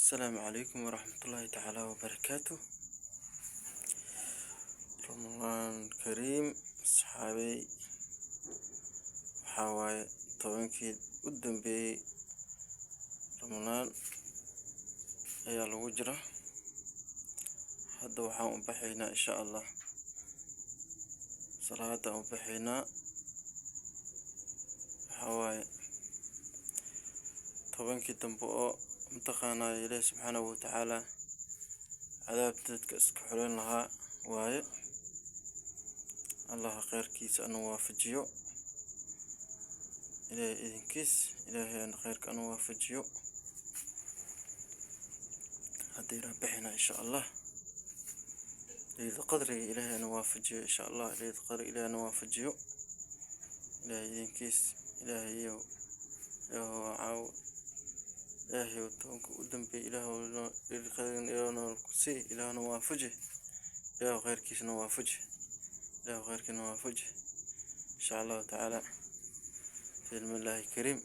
السلام عليكم ورحمة الله تعالى وبركاته. رمضان كريم صحابي حواي طوينكي قدام بي رمضان ayaa lagu jira. Hadda waxaan u baxaynaa insha Allah salaada u baxaynaa waxawaaye tobankii dambe oo mataqaanaa Ilaahay subxaanahu wa tacaala cadaabta dadka iska xulan lahaa waaye. Allah khayrkiisa anu waafajiyo, ilaahay idinkiis ilaahay aan khayrka anu waafajiyo. haddii la bixina insha Allah leeyda qadriga ilaahay anu waafajiyo insha Allah leeyda qadriga ilaahay anu waafajiyo. ilaahay idinkiis ilaahay iyo caaw ilaahay toonka u dambeey ilaahay kusi ilaahay anu waafaji ilaahay khayrkiisana waafaji ilaahay khayrkiisana waafaji insha Allah tacaala bismillaahi kariim.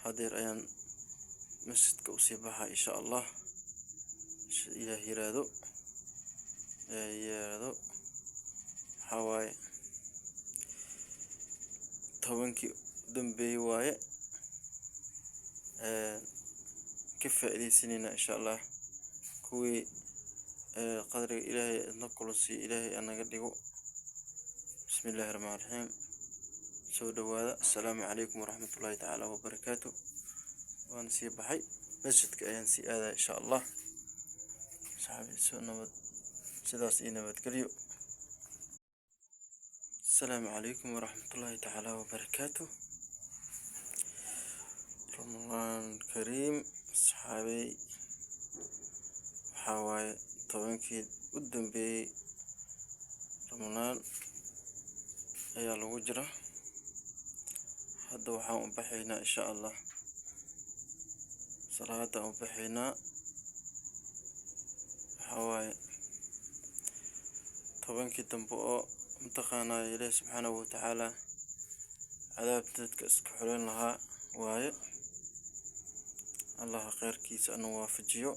hadeer ayaan masjidka u sii baxaa insha Allah ilaahay yiraahdo waxawaaye tobankii dambeey waaye ka faa'iideysanayna insha Allah kuwii qadriga ilaahay na kulsi ilaahay anaga dhigo. bismillaahi rahmaani rahiim. soo dhawaada. assalaamu calaykum waraxmatullaahi tacaala wabarakaatu. waan sii baxay masjidka ayaan sii aadaa insha Allah. saxaabi soo nabad sidaas ii nabadgelyo. السلام عليكم ورحمة الله تعالى وبركاته. رمضان كريم صحابي حواي طوينكي قدام بي رمضان ayaa lagu jira. hadda waxaan u baxaynaa insha Allah salaada u baxaynaa waxawaaye tobankii dambe oo mataqaanaa Ilaahay subxaanahu wa tacaala cadaabta dadka iska xulan lahaa waaye. Allah khayrkiisa anu waafajiyo,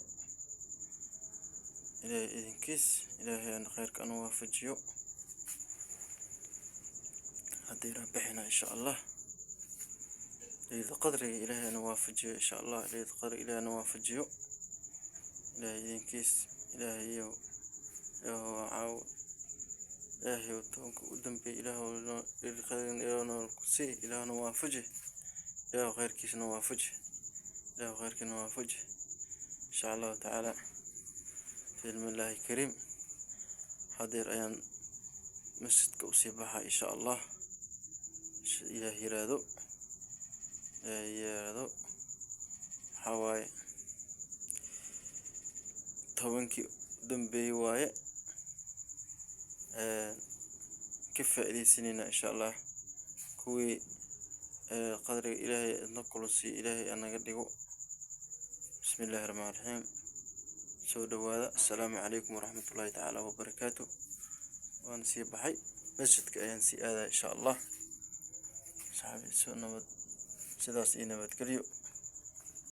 ilaahay idinkiis ilaahay aan khayrka anu waafajiyo. haddii la bixina insha Allah leeyda qadriga ilaahay anu waafajiyo insha Allah leeyda qadriga ilaahay anu waafajiyo. ilaahay idinkiis ilaahay iyo caaw ilaahay toonka u dambeey ilaahay kusi ilaahay waafaji ilaahay khayrkiisana waafaji ilaahay khayrkiisana waafaji insha Allah tacaala bismillaahi kariim. hadeer ayaan masjidka u sii baxaa insha Allah ilaahay yiraahdo waxawaaye tobankii dambeey waaye ka faa'iideysanayna insha Allah kuwii qadriga ilaahay na kulsi ilaahay anaga dhigo. bismillaahi rahmaani rahiim. soo dhawaada. assalaamu calaykum waraxmatullaahi tacaala wabarakaatu. waan sii baxay masjidka ayaan sii aadaa insha Allah. saxaabi soo nabad sidaas ii nabadgelyo.